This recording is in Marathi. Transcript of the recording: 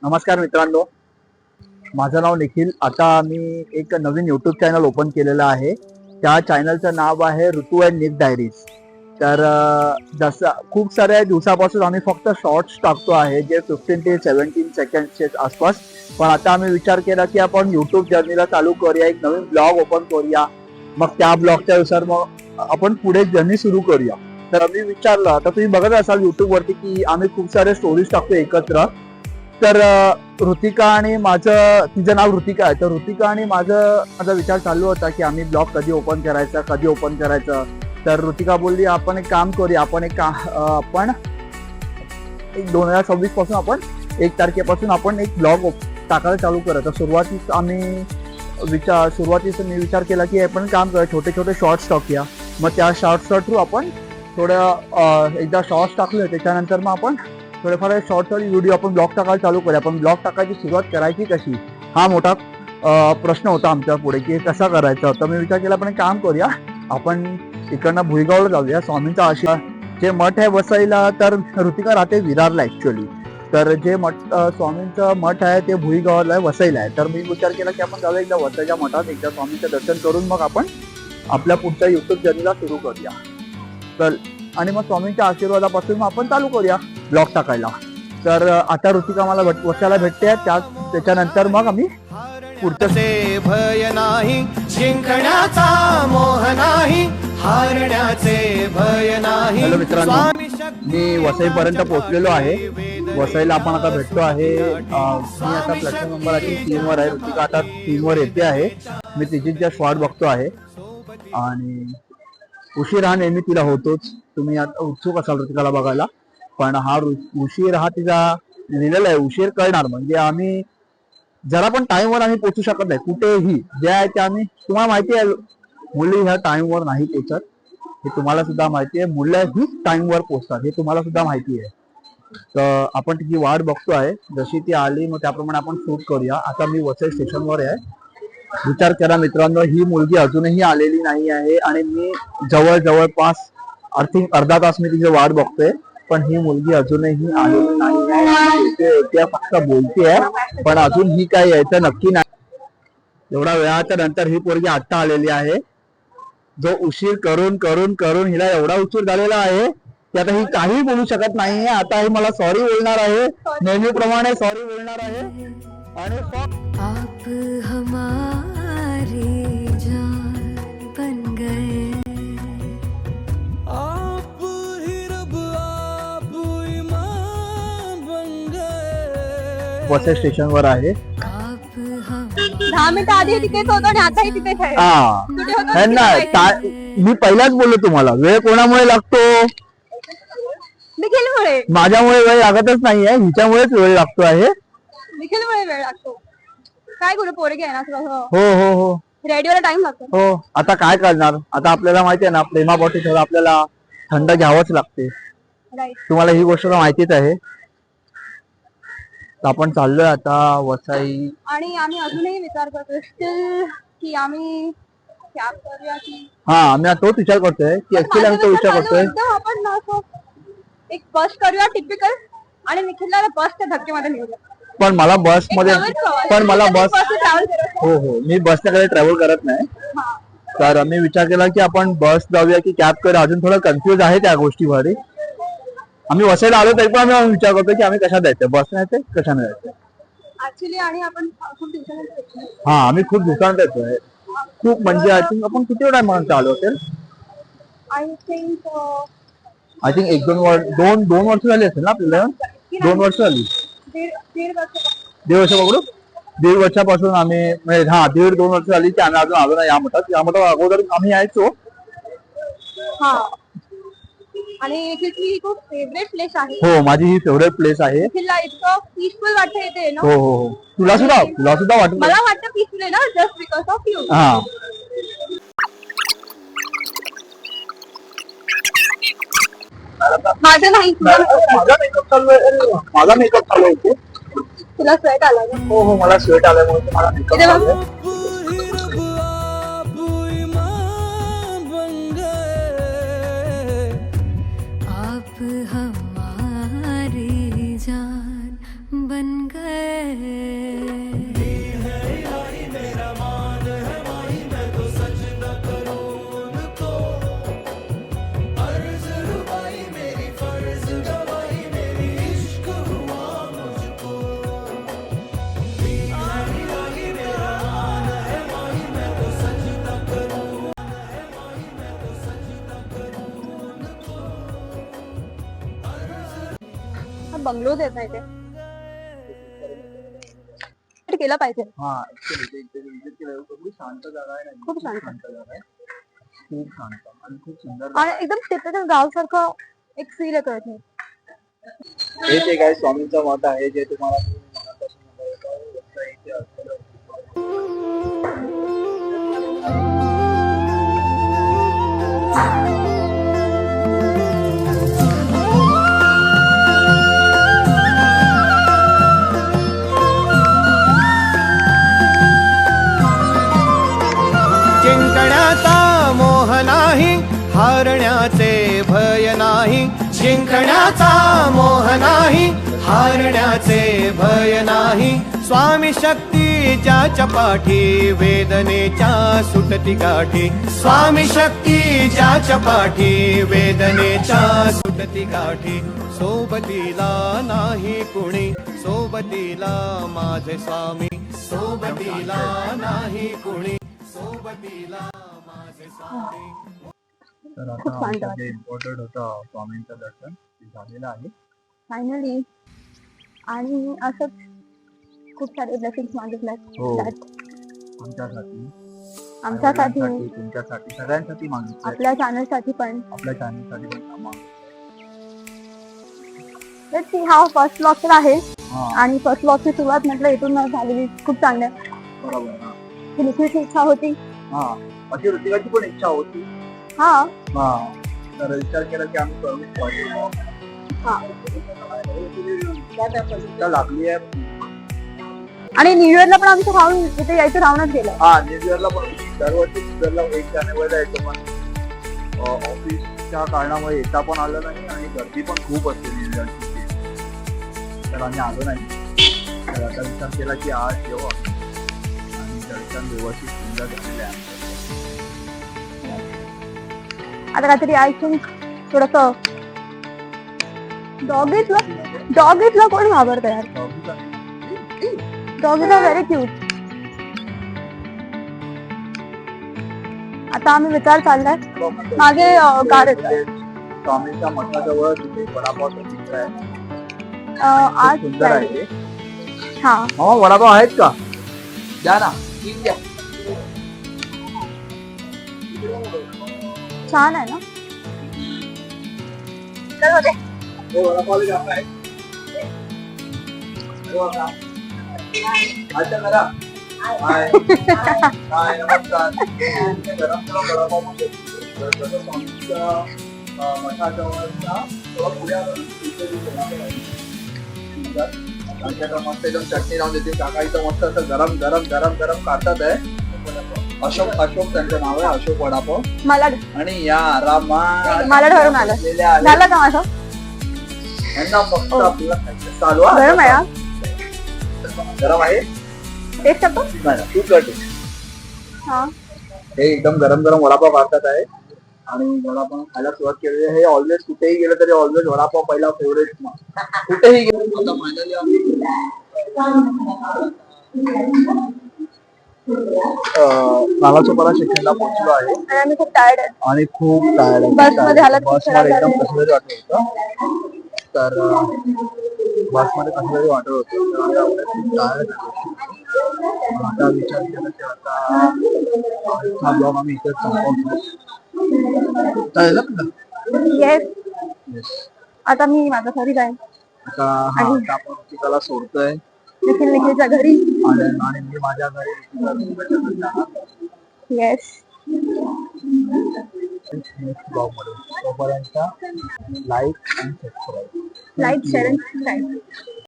नमस्कार मित्रांनो, माझं नाव निखिल. आता मी एक नवीन यूट्यूब चॅनल ओपन केलेलं आहे. त्या चॅनलचं नाव आहे ऋतू अँड निक डायरीज. तर जसं खूप साऱ्या दिवसापासून आम्ही फक्त शॉर्ट्स टाकतो आहे, जे 15 ते 17 सेकंडचे आसपास. पण आता आम्ही विचार केला की आपण यूट्यूब जर्नीला चालू करूया, एक नवीन ब्लॉग ओपन करूया. मग त्या ब्लॉगच्या नुसार मग आपण पुढे जर्नी सुरू करूया. तर आम्ही विचारलं, आता तुम्ही बघत असाल युट्यूब वरती की आम्ही खूप सारे स्टोरीज टाकतो एकत्र. तर ऋतिका आणि माझं, तिचं नाव ऋतिका आहे, तर ऋतिका आणि माझा विचार चालू होता की आम्ही ब्लॉग कधी ओपन करायचं. तर ऋतिका बोलली आपण एक काम करूया, आपण 2026 पासून आपण 1 तारखेपासून आपण एक ब्लॉग टाकायला चालू करायचं. सुरुवातीस मी विचार केला की आपण काम करूया, छोटे छोटे शॉर्ट्स टाकूया. मग त्या शॉर्ट्सच्या थ्रू आपण एकदा शॉर्ट्स टाकले, त्याच्यानंतर मग आपण थोडेफार शॉर्ट्स आणि व्हिडिओ आपण ब्लॉग टाकायला चालू करूया. पण ब्लॉग टाकायची सुरुवात करायची कशी, हा मोठा प्रश्न होता आमच्या पुढे की कसा करायचा. तर मी विचार केला आपण एक काम करूया, आपण इकडनं भुईगावला जाऊया. स्वामींचा आशीर्वाद जे मठ आहे वसईला, तर ऋतिका राहते विरारला ऍक्च्युअली. तर जे स्वामींचं मठ आहे ते भुईगावला आहे, वसईला आहे. तर मी विचार केला की आपण जाऊया एकदा वसईच्या मठात, एकदा स्वामींचं दर्शन करून मग आपण आपल्या पुढच्या युट्यूब जर्नीला सुरू करूया. तर आणि मग स्वामींच्या आशीर्वादापासून मग आपण चालू करूया ब्लॉग टाकायला. तर आता ऋतिका मला वसायला भेटते, त्याच्यानंतर मग आम्ही पुढचे भय नाही, जिंकण्याचा मोह नाही, हारण्याचे भय नाही. हॅलो मित्रांनो, मी वसईपर्यंत पोहोचलेलो आहे. वसईला आपण आता भेटतो आहे. मी आता प्लॅटफॉर्म नंबर 3 वर आहे. ऋतिका आता 3 वर येते आहे. मी तिची जस्ट वाट बघतो आहे आणि उशीर हा नेहमी तिला होतोच. तुम्ही आता उत्सुक असाल ऋतिकाला बघायला, पण हा उशीर हा तिचा लिहिलेला आहे. उशीर करणार म्हणजे आम्ही जरा पण टाइमवर आम्ही पोहोचू शकत नाही कुठेही. जे आहे ते आम्ही, तुम्हाला माहिती आहे मुली ह्या टाइमवर नाही पोहोचत, हे तुम्हाला सुद्धा माहिती आहे. मुलं ही टाइमवर पोहोचतात, हे तुम्हाला सुद्धा माहिती आहे. तर आपण तिची वाट बघतो आहे. जशी ती आली मग त्याप्रमाणे आपण शूट करूया. आता मी वसई स्टेशनवर आहे. विचार करा मित्रांनो, ही मुलगी अजूनही आलेली नाही आहे आणि मी जवळपास अर्धा तास मी तिची वाट बघतोय, पण ही मुलगी अजूनही आलेली नाही आहे. त्या फक्त बोलते, पण अजून ही काय यायचं नक्की नाही. एवढ्या वेळाच्या नंतर ही पोरगी आत्ता आलेली आहे. जो उशीर करून करून करून हिला एवढा उशीर झालेला आहे की आता ही काही बोलू शकत नाहीये. आता ही मला सॉरी बोलणार आहे, नेहमीप्रमाणे सॉरी बोलणार आहे. आणि आप हमारी जान बन गए, आप ही रब, आप इमाम बन गए. वसई स्टेशनवर आहे. आप हम 10 मिनिटं आधी तिथेच होतो आणि आताही तिथेच आहे. कुठे होतो हा नाही, मी पहिलाच बोललो तुम्हाला, वेळ कोणामुळे लागतो? निखिलमुळे. माझ्यामुळे वेळ लागतच नाहीये, हिच्यामुळेच वेळ लागतो आहे. निखिलमुळे वेळ लागतो. काय करू, पोरगी आहे ना थोडं, हो हो हो रेडिओला टाइम लागतो. हो. आता काय करणार, आता आपल्याला माहिती आहे ना, प्रेमापोटी थोडं आपल्याला थंड घ्यावंच लागते. राईट. तुम्हाला ही गोष्ट माहितीच आहे. तर आपण चाललोय आता वसई. आणि आम्ही अजूनही विचार करतोय स्टील की आम्ही कॅब करूया की आम्ही तोच विचार करतोय की ऍक्च्युअली आम्ही तो विचार करतोय आपण ना असं एक बस करूया टिपिकल, आणि निखिलला बसच्या धक्केमध्ये नेऊया. पण मला बस मध्ये, हो हो, मी बसने कधी ट्रॅव्हल करत नाही. तर आम्ही विचार केला की आपण बस जाऊया की कॅब करूया. अजून थोडं कन्फ्युज आहे त्या गोष्टीवर. आम्ही वसईला आलो तरी पण आम्ही विचार करतोय की आम्ही कशात जायचं, बसने जायचं कशाने जायचं. ऍक्च्युअली आणि आपण खूप दिवसानंतर आम्ही खूप दिवसांत येतोय. खूप म्हणजे आय थिंक आपण किती वेळ म्हणून चालू असेल. आय थिंक 2 वर्ष झाली असेल ना आपल्याला. 2 वर्ष झाली, दीड वर्ष. 1.5 वर्ष पकडू. 1.5 वर्षापासून आम्ही म्हणजे 1.5-2 वर्ष झाली की आम्ही अजून आलो ना या मठात. अगोदर आम्ही यायचो. हा, आणि निखिलची खूप फेवरेट प्लेस आहे. हो, माझी ही फेवरेट प्लेस आहे. निखिलला इतकं पीसफुल वाटतं इथे ना. हो हो हो, तुला सुद्धा वाटत? मला वाटतं पीसफुल आहे ना, जस्ट बिकॉज ऑफ यू. हा. माझं नाही, माझा मेकअप चालू आहे. तुला स्वेट आला ना. हो हो, मला स्वेट आल्यामुळे मला मेकअप चालू आहे. आप ही रब, आप इमाम बन गए. आप हमारी जान बन गए हा बंगलोज येत नाही ते केलं पाहिजे. हा actually ते visit केलं खूप शांत जागा आहे ना. खूप शांत. जागा आहे. खूप शांत आणि खूप सुंदर आणि एकदम टिपिकल गावसारखं एक फील येतो इथे. हे ते काय स्वामींचं मत आहे जे तुम्हाला मनापासून आवडतं. जसं इथे असलेलं जिंकण्याचा मोह नाही, हारण्याचे भय नाही. जिंकण्याचा मोह नाही, हारण्याचे भय नाही. स्वामी शक्ती ज्याच्या पाठी, वेदनेच्या सुटती गाठी. स्वामी शक्ती ज्याच्या पाठी, वेदनेच्या सुटती गाठी. सोबतीला नाही कुणी, सोबतीला माझे स्वामी. सोबतीला नाही कुणी, सोबतीला माझे स्वामी. तर खूप आता शांत आमचं जे इम्पॉर्टंट होतं स्वामींचं दर्शन ते झालेलं आहे. फायनली. आणि असंच खूप सारे ब्लेसिंग्स मागितल्यात. हो. त्यात आमच्यासाठी आमच्यासाठी, आईवडिलांसाठी, तुमच्यासाठी सगळ्यांसाठी मागितलं. आपल्या चॅनलसाठी पण. आपल्या चॅनलसाठी पण मागितलं. Let's see. हा फर्स्ट ब्लॉग तर आहे हा आणि फर्स्ट ब्लॉगची सुरुवात म्हटलं इथून झालेली खूप चांगली आहे. बरोबर. हा ही लिखण्याची इच्छा होती. हा अशी ऋतिकाची पण इच्छा होती. हा हा तर विचार केला की आम्ही करूच पाहिजे. हा. इच्छा लागली आहे. आणि न्यू इयरला पण आमचं राहून इथे यायचं राहूनच गेलं. हा न्यू इयरला पण दरवर्षी न्यू इयरला 1 जानेवारीला यायचं पण ऑफिसच्या कारणामुळे येता पण आलं नाही आणि गर्दी पण खूप असते न्यू इयरची. तर आम्ही आलो नाही. तर आता विचार केला की आज येऊ आणि दर्शन व्यवस्थित सुंदर झालेलं आहे. आता काहीतरी आय थिंक थोडस डॉगीजला कोण घाबरतं यार. Doggies are very cute. आता आम्ही विचार चाललाय मागे कार येत स्वामींच्या मठाजवळ तिथे वडापावचं चित्र आहे. आज खूप सुंदर आहे ते. हा मामा वडापाव आहेत का? द्या ना. छान आहे ना. हो, वडापाव द्या काय? हो का? अच्छा जरा. हाय. हाय, नमस्कार. गरम गरम वडापाव म्हणजे जसं स्वामींच्या मठाजवळचा थोडा पुढे आलं तिथे वडापाव आहे. आमच्याकडे मस्त एकदम चटणी लावून देते. काका इथं मस्त असं गरम गरम गरम गरम काढतात आहे. अशोक त्यांचं नाव आहे. अशोक वडापाव. मला आणि या रामा मला ठरून आलं. झालं का माझं? यांना फक्त आपल्याला खायचं. चालू आहे. गरम आहे हा? गरम आहे. टेस्ट करतो. नाही तू कर. हा हे एकदम गरम गरम वडापाव काढतात आहे आणि वडापाव खायला सुरुवात केलेली आहे. हे ऑलवेज कुठेही गेलं तरी ऑलवेज वडापाव पहिला फेवरेट. कुठेही गेलो आता फायनली आम्ही नालासोपारा स्टेशनला पोहोचलो आहे आणि आम्ही खूप टायर्ड आहे. आणि खूप टायर्ड आहे. बसमध्ये हालत खूप बसमध्ये खराब एकदम झाली. कसं तरी वाटत होतं. तर बसमध्ये कसं तरी वाटत होतं. तर आम्ही आपल्या खूप टायर्ड झालो. आता विचार केला की आता हा ब्लॉग आम्ही इथेच संपवतो. चालेल ना? येस. आता मी माझ्या घरी जाईन. आता आता आपण ऋतिकाला सोडतोय निखिलच्या घरी. आणि मी माझ्या घरी ऋतिकाच्या घरी जाणार. येस. नेक्स्ट ब्लॉग मध्ये. तोपर्यंत लाईक आणि सबस्क्राईब. लाईक शेअर आणि सबस्क्राईब.